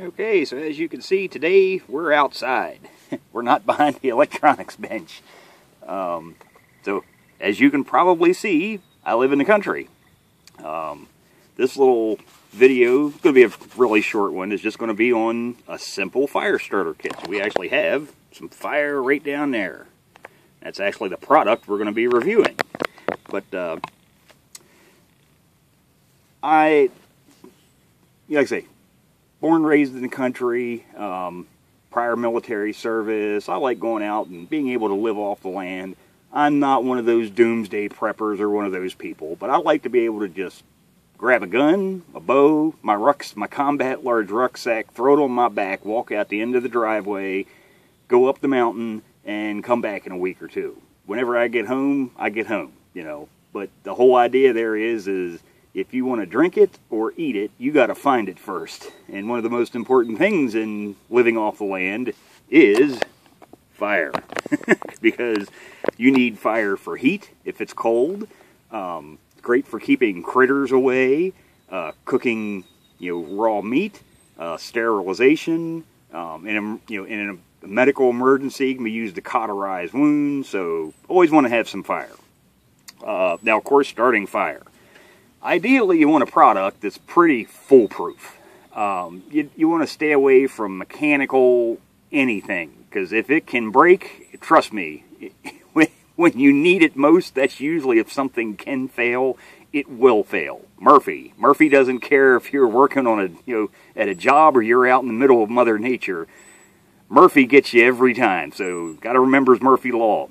Okay, so as you can see today, we're outside. We're not behind the electronics bench. So, as you can probably see, I live in the country. This little video, it's going to be a really short one, is just going to be on a simple fire starter kit. So we actually have some fire right down there. That's actually the product we're going to be reviewing. But, like I say, born and raised in the country, prior military service. I like going out and being able to live off the land. I'm not one of those doomsday preppers or one of those people, but I like to be able to just grab a gun, a bow, my combat large rucksack, throw it on my back, walk out the end of the driveway, go up the mountain, and come back in a week or two. Whenever I get home, you know. But the whole idea there is if you want to drink it or eat it, you got to find it first. And one of the most important things in living off the land is fire. Because you need fire for heat if it's cold. Great for keeping critters away, cooking, raw meat, sterilization. In a medical emergency, it can be used to cauterize wounds. So always want to have some fire. Now, of course, starting fire. Ideally, you want a product that's pretty foolproof. You want to stay away from mechanical anything, because if it can break, trust me, when you need it most, that's usually if something can fail, it will fail. Murphy doesn't care if you're working on at a job or you're out in the middle of Mother Nature. Murphy gets you every time, so got to remember Murphy's law.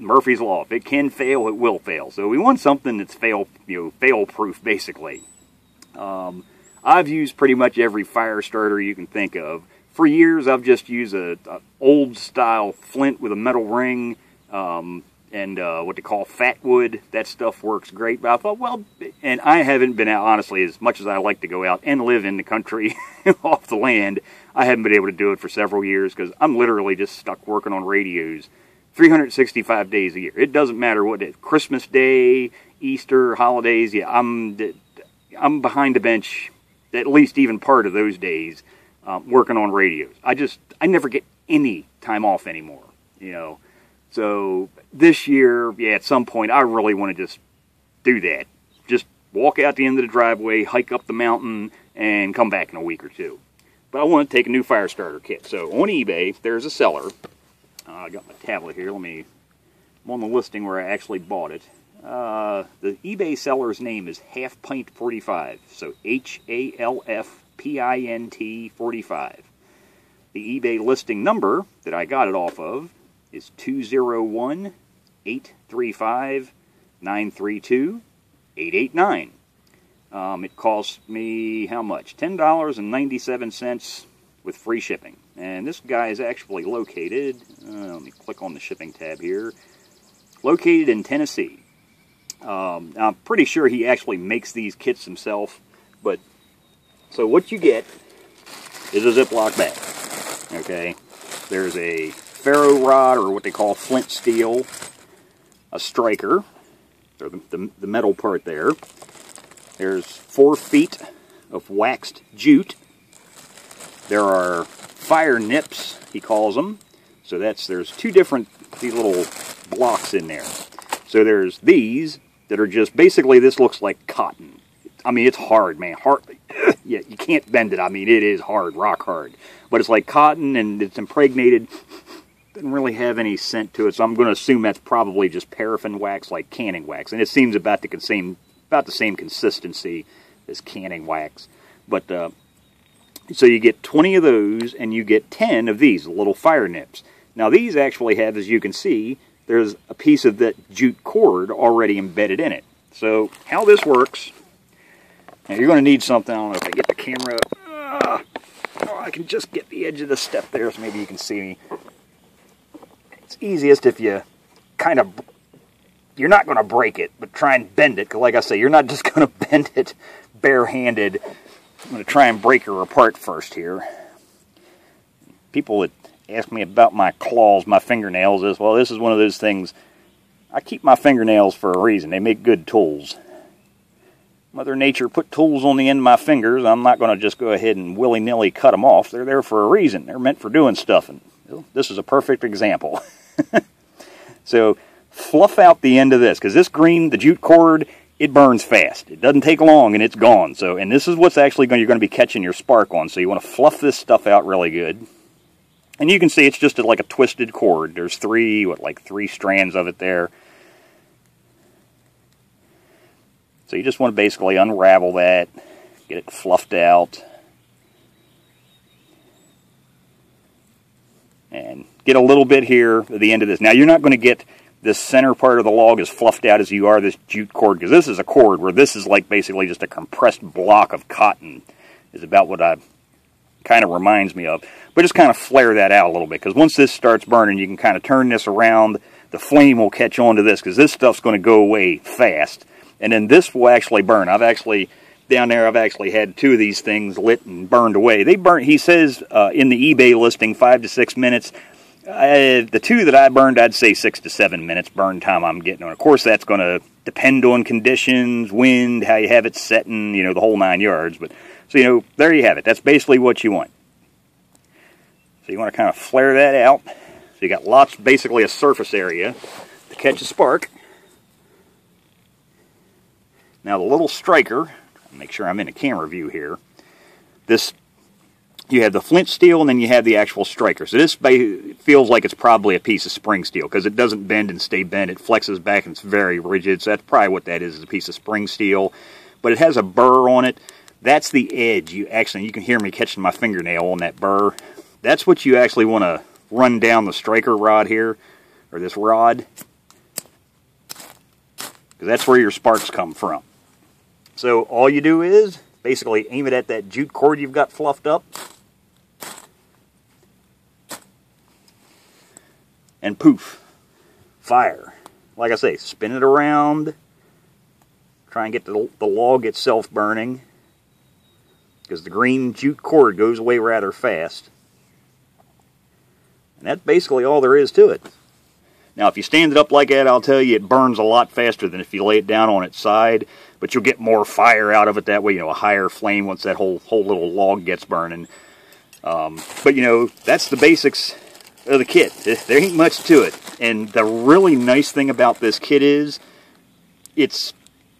If it can fail, it will fail. So we want something that's fail-proof, basically. I've used pretty much every fire starter you can think of. For years, I've just used a old-style flint with a metal ring, and what they call fat wood. That stuff works great. But I thought, well, and I haven't been out, honestly, as much as I like to go out and live in the country off the land, I haven't been able to do it for several years because I'm literally just stuck working on radios 365 days a year. It doesn't matter what it is. Christmas Day, Easter, holidays, yeah, I'm behind the bench at least even part of those days working on radios. I never get any time off anymore, So this year, yeah, at some point, I really want to just do that. Just walk out the end of the driveway, hike up the mountain, and come back in a week or two. But I want to take a new fire starter kit. So on eBay, there's a seller. I got my tablet here. I'm on the listing where I actually bought it. The eBay seller's name is halfpint45. So HALFPINT45. The eBay listing number that I got it off of is 201-835-932-889. It cost me, how much? $10.97 with free shipping. And this guy is actually located, let me click on the shipping tab here, located in Tennessee. I'm pretty sure he actually makes these kits himself. But, so what you get is a Ziploc bag. Okay, there's a ferro rod, or what they call flint steel, a striker, or the metal part there. There's 4 feet of waxed jute. There are fire nips, he calls them. So there's 2 different, these little blocks in there. So there's these that are just, basically this looks like cotton. I mean, it's hard, man. Hard. Yeah, you can't bend it. I mean, it is hard, rock hard. But it's like cotton, and it's impregnated. Doesn't really have any scent to it, so I'm going to assume that's probably just paraffin wax, like canning wax. And it seems about the same consistency as canning wax. But, so you get 20 of those, and you get 10 of these, little fire nips. Now, these actually have, as you can see, there's a piece of that jute cord already embedded in it. So, how this works, now you're going to need something, I don't know if I get the camera up. I can just get the edge of the step there, so maybe you can see me. It's easiest if you kind of, you're not going to break it, but try and bend it, because like I say, you're not just going to bend it barehanded. I'm going to try and break her apart first here. People that ask me about my claws, my fingernails, this is one of those things. I keep my fingernails for a reason. They make good tools. Mother Nature put tools on the end of my fingers. I'm not going to just go ahead and willy-nilly cut them off. They're there for a reason. They're meant for doing stuff, and this is a perfect example. So fluff out the end of this, because this green, the jute cord, it burns fast. It doesn't take long, and it's gone. So, and this is what's actually you're going to be catching your spark on. So you want to fluff this stuff out really good. And you can see it's just like a twisted cord. There's three strands of it there. So you just want to basically unravel that, get it fluffed out, and get a little bit here at the end of this. Now, you're not going to get this center part of the log as fluffed out as you are this jute cord, because this is a cord where this is like basically just a compressed block of cotton, is about what I kind of reminds me of. But just kind of flare that out a little bit, because once this starts burning, you can kind of turn this around. The flame will catch on to this, because this stuff's going to go away fast. And then this will actually burn. Down there, I've actually had two of these things lit and burned away. They burn, he says in the eBay listing, 5 to 6 minutes. The two that I burned, I'd say 6 to 7 minutes burn time I'm getting on. Of course, that's going to depend on conditions, wind, how you have it setting, the whole 9 yards. But so, there you have it. That's basically what you want. So you want to kind of flare that out. So you got basically a surface area to catch a spark. Now the little striker, make sure I'm in a camera view here, you have the flint steel and then you have the actual striker. So this feels like it's probably a piece of spring steel because it doesn't bend and stay bent. It flexes back and it's very rigid. So that's probably what that is a piece of spring steel. But it has a burr on it. That's the edge. You can hear me catching my fingernail on that burr. That's what you actually want to run down the striker rod here, or this rod, because that's where your sparks come from. So all you do is basically aim it at that jute cord you've got fluffed up, and poof, fire. Like I say, spin it around, try and get the log itself burning, because the green jute cord goes away rather fast. And that's basically all there is to it. Now, if you stand it up like that, I'll tell you it burns a lot faster than if you lay it down on its side, but you'll get more fire out of it that way, a higher flame once that whole little log gets burning. But, that's the basics of the kit. There ain't much to it. And the really nice thing about this kit is it's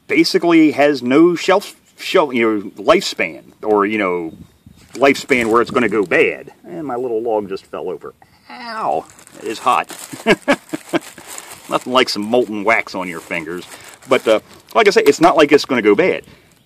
basically has no lifespan, or, lifespan where it's going to go bad. And my little log just fell over. Ow! It is hot. Nothing like some molten wax on your fingers. But, like I say, it's not like it's going to go bad.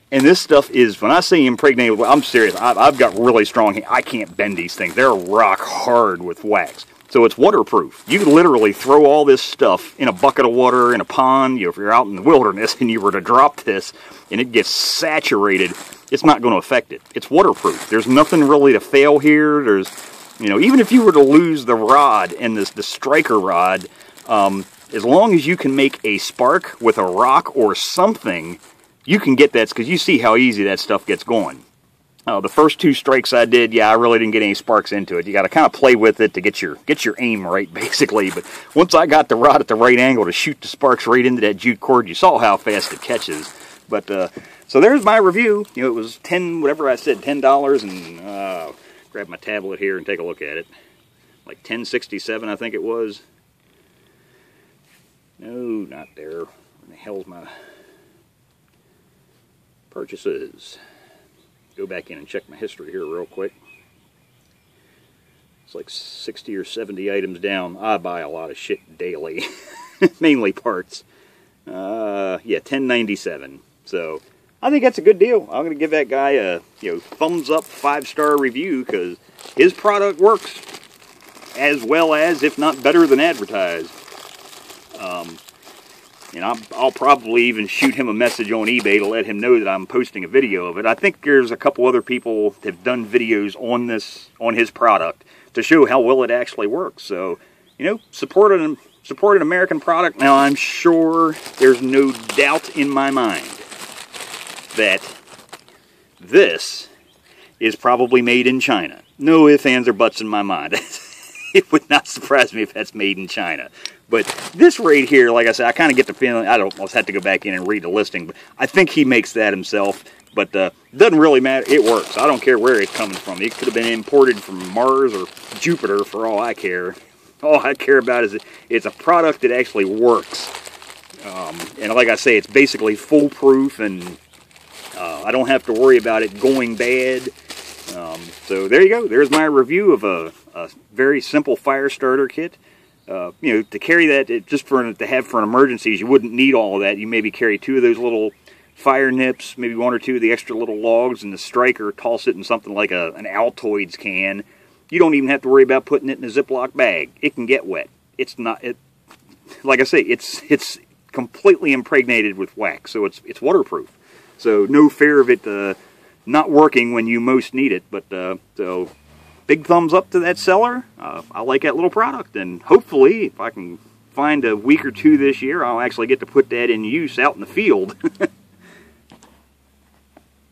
And this stuff is, when I say impregnated, I'm serious. I've got really strong hands. I can't bend these things. They're rock hard with wax. So it's waterproof. You can literally throw all this stuff in a bucket of water, in a pond, if you're out in the wilderness and you were to drop this and it gets saturated, it's not going to affect it. It's waterproof. There's nothing really to fail here. Even if you were to lose the rod and the striker rod, as long as you can make a spark with a rock or something, you can get that, because you see how easy that stuff gets going. The first two strikes I did, I really didn't get any sparks into it. You got to kind of play with it to get your aim right, basically. But once I got the rod at the right angle to shoot the sparks right into that jute cord, you saw how fast it catches. But so there's my review. It was $10, and grab my tablet here and take a look at it. Like $10.67, I think it was. No, not there. Where the hell's my purchases? Go back in and check my history here real quick. It's like 60 or 70 items down. I buy a lot of shit daily. Mainly parts. Yeah, $10.97. So I think that's a good deal. I'm going to give that guy a thumbs up 5-star review, because his product works as well as, if not better than advertised. I'll probably even shoot him a message on eBay to let him know that I'm posting a video of it. I think there's a couple other people that have done videos on his product to show how well it actually works. So, support an American product. Now, I'm sure there's no doubt in my mind that this is probably made in China. No ifs, ands, or buts in my mind. It would not surprise me if that's made in China. But this right here, like I said, I kind of get the feeling, I don't almost have to go back in and read the listing, but I think he makes that himself. But doesn't really matter. It works. I don't care where it's coming from. It could have been imported from Mars or Jupiter for all I care. All I care about is it's a product that actually works. And like I say, it's basically foolproof, and I don't have to worry about it going bad. So there you go. There's my review of a very simple fire starter kit. You know, to carry that, just to have for an emergencies, you wouldn't need all of that. You maybe carry 2 of those little fire nips, maybe 1 or 2 of the extra little logs, and the striker, toss it in something like an Altoids can. You don't even have to worry about putting it in a Ziploc bag. It can get wet. It's not, like I say, it's completely impregnated with wax, so it's waterproof. So no fear of it not working when you most need it. But so big thumbs up to that seller. I like that little product, and hopefully, if I can find a week or 2 this year, I'll actually get to put that in use out in the field.